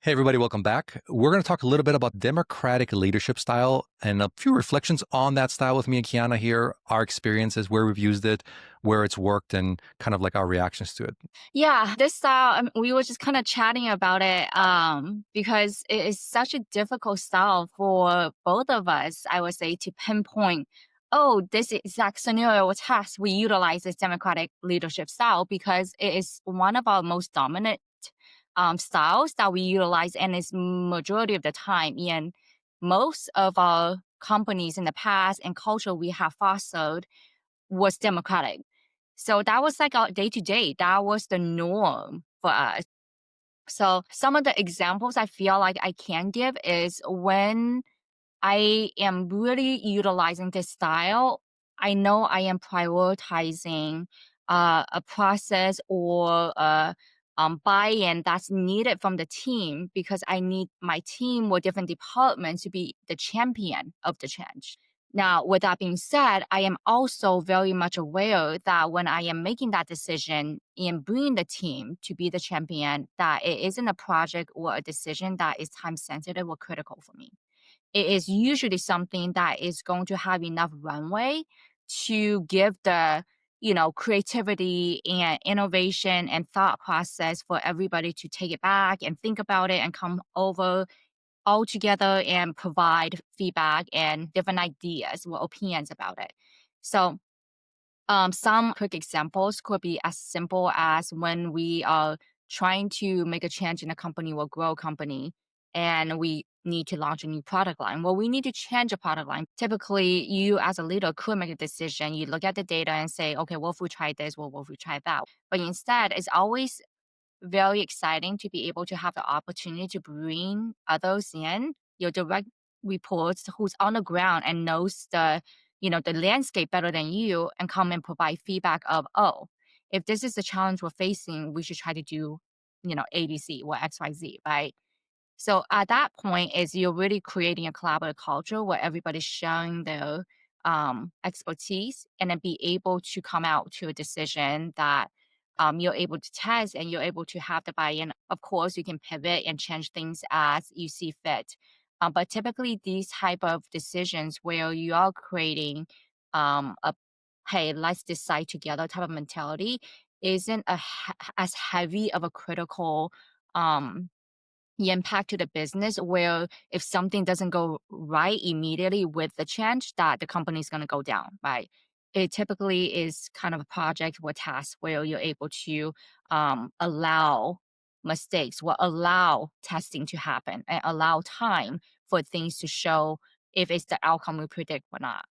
Hey, everybody, welcome back. We're going to talk a little bit about democratic leadership style and a few reflections on that style with me and Kiana here, our experiences, where we've used it, where it's worked, and kind of like our reactions to it. Yeah, this style, we were just kind of chatting about it because it is such a difficult style for both of us, I would say, to pinpoint, oh, this exact scenario or task we utilize this democratic leadership style because it is one of our most dominant styles that we utilize and is majority of the time in most of our companies in the past and culture we have fostered was democratic. So that was like our day to day. That was the norm for us. So some of the examples I feel like I can give is when I am really utilizing this style, I know I am prioritizing a process or buy-in that's needed from the team because I need my team or different departments to be the champion of the change. Now, with that being said, I am also very much aware that when I am making that decision and bringing the team to be the champion, that it isn't a project or a decision that is time sensitive or critical for me. It is usually something that is going to have enough runway to give the creativity and innovation and thought process for everybody to take it back and think about it and come over all together and provide feedback and different ideas or opinions about it. So some quick examples could be as simple as when we are trying to make a change in a company or grow a company and we need to launch a new product line. Well, we need to change a product line. Typically, you as a leader could make a decision. You look at the data and say, okay, what if we try this? Well, what if we try that? But instead, it's always very exciting to be able to have the opportunity to bring others in, your direct reports who's on the ground and knows the landscape better than you and come and provide feedback of, oh, if this is the challenge we're facing, we should try to do, ABC or XYZ, right? So at that point is you're really creating a collaborative culture where everybody's sharing their expertise and then be able to come out to a decision that you're able to test and you're able to have the buy-in. Of course, you can pivot and change things as you see fit. But typically these type of decisions where you are creating a hey, let's decide together type of mentality isn't as heavy of a critical um the impact to the business where if something doesn't go right immediately with the change that the company is going to go down, right? It typically is kind of a project or task where you're able to allow mistakes or allow testing to happen and allow time for things to show if it's the outcome we predict or not.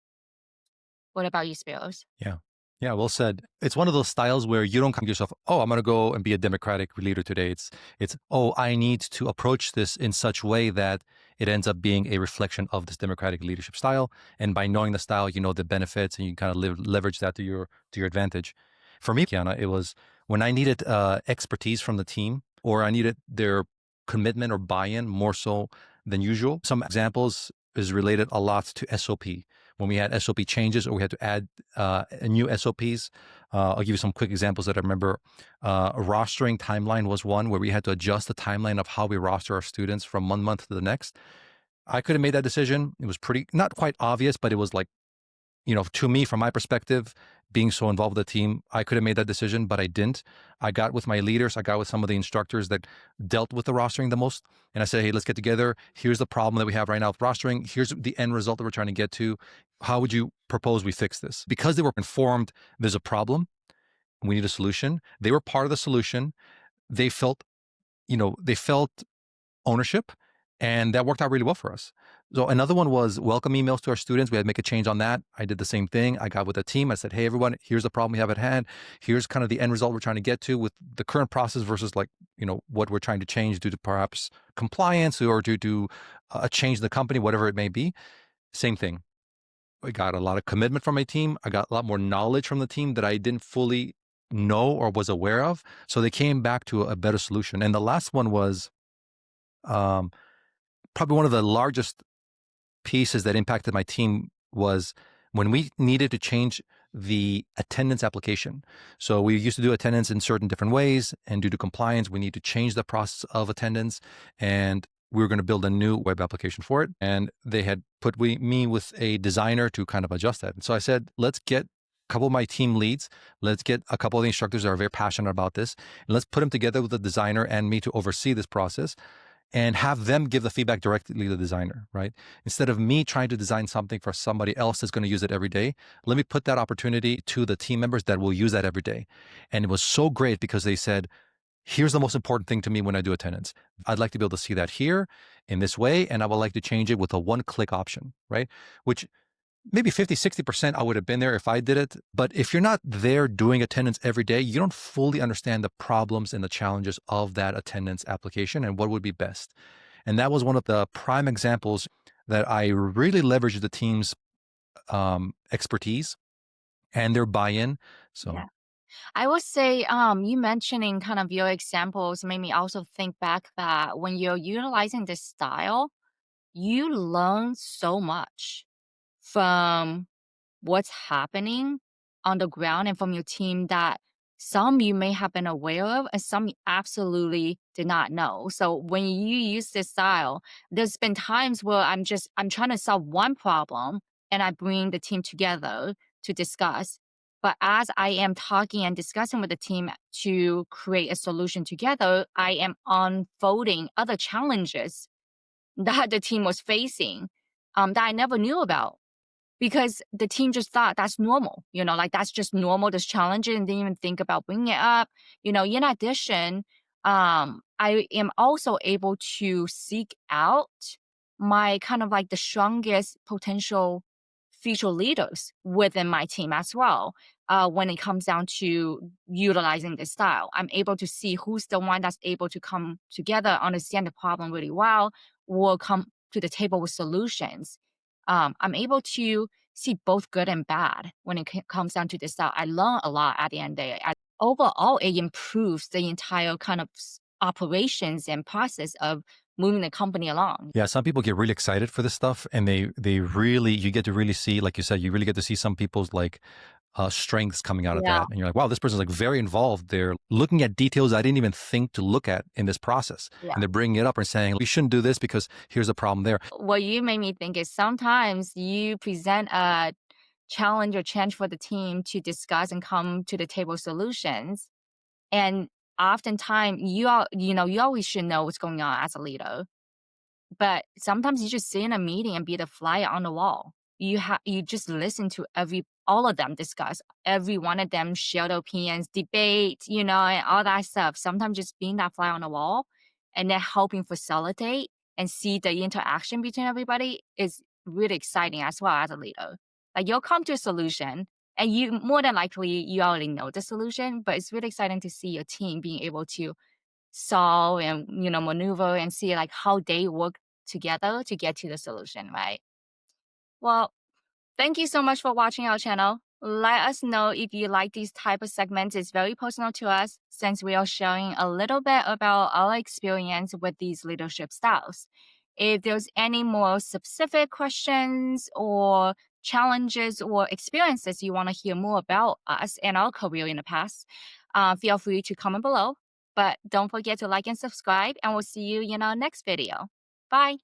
What about you, Spears? Yeah. Yeah, well said. It's one of those styles where you don't come to yourself, oh, I'm going to go and be a democratic leader today. It's, oh, I need to approach this in such way that it ends up being a reflection of this democratic leadership style. And by knowing the style, you know the benefits and you kind of leverage that to your advantage. For me, Kiana, it was when I needed expertise from the team or I needed their commitment or buy-in more so than usual. Some examples is related a lot to SOP. When we had SOP changes or we had to add new SOPs, I'll give you some quick examples that I remember. Rostering timeline was one where we had to adjust the timeline of how we roster our students from one month to the next. I could have made that decision. It was pretty, not quite obvious, but it was like, to me, from my perspective, being so involved with the team, I could have made that decision, but I didn't. I got with my leaders. I got with some of the instructors that dealt with the rostering the most. And I said, hey, let's get together. Here's the problem that we have right now with rostering. Here's the end result that we're trying to get to. How would you propose we fix this? Because they were informed there's a problem. We need a solution. They were part of the solution. They felt, they felt ownership. And that worked out really well for us. So another one was welcome emails to our students. We had to make a change on that. I did the same thing. I got with the team. I said, hey, everyone, here's the problem we have at hand. Here's kind of the end result we're trying to get to with the current process versus what we're trying to change due to perhaps compliance or due to a change in the company, whatever it may be. Same thing. I got a lot of commitment from my team. I got a lot more knowledge from the team that I didn't fully know or was aware of. So they came back to a better solution. And the last one was, probably one of the largest pieces that impacted my team was when we needed to change the attendance application. So we used to do attendance in certain different ways, and due to compliance, we need to change the process of attendance. And we were going to build a new web application for it. And they had put me with a designer to kind of adjust that. And so I said, let's get a couple of my team leads. Let's get a couple of the instructors that are very passionate about this. And let's put them together with the designer and me to oversee this process and have them give the feedback directly to the designer, right? Instead of me trying to design something for somebody else that's going to use it every day, let me put that opportunity to the team members that will use that every day. And it was so great because they said, here's the most important thing to me when I do attendance. I'd like to be able to see that here in this way, and I would like to change it with a one-click option, right? Which maybe 50, 60% I would have been there if I did it. But if you're not there doing attendance every day, you don't fully understand the problems and the challenges of that attendance application and what would be best. And that was one of the prime examples that I really leveraged the team's expertise and their buy-in. So Yeah. I would say, you mentioning kind of your examples made me also think back that when you're utilizing this style, you learn so much from what's happening on the ground and from your team that some you may have been aware of and some you absolutely did not know. So when you use this style, there's been times where I'm trying to solve one problem and I bring the team together to discuss. But as I am talking and discussing with the team to create a solution together, I am unfolding other challenges that the team was facing that I never knew about because the team just thought that's normal, like that's just normal, this challenge, and didn't even think about bringing it up. In addition, I am also able to seek out my kind of like the strongest potential future leaders within my team as well. When it comes down to utilizing this style, I'm able to see who's the one that's able to come together, understand the problem really well, will come to the table with solutions. I'm able to see both good and bad when it comes down to this style. I learn a lot at the end of the day. Overall, it improves the entire kind of operations and process of moving the company along. yeah, some people get really excited for this stuff, and they really, you get to really see, like you said, you really get to see some people's like strengths coming out of Yeah, that. And you're like, wow, this person's like very involved. They're looking at details I didn't even think to look at in this process. yeah. And they're bringing it up and saying, we shouldn't do this because here's a problem there. What you made me think is sometimes you present a challenge or change for the team to discuss and come to the table solutions. And oftentimes you always should know what's going on as a leader. But sometimes you just sit in a meeting and be the fly on the wall. You just listen to all of them discuss, every one of them share their opinions, debate, and all that stuff. Sometimes just being that fly on the wall and then helping facilitate and see the interaction between everybody is really exciting as well as a leader. Like you'll come to a solution and you more than likely you already know the solution, but it's really exciting to see your team being able to solve and maneuver and see like how they work together to get to the solution, right? Well, thank you so much for watching our channel. Let us know if you like these type of segments. It's very personal to us since we are sharing a little bit about our experience with these leadership styles. If there's any more specific questions or challenges or experiences you want to hear more about us and our career in the past, feel free to comment below. But don't forget to like and subscribe, and we'll see you in our next video. Bye.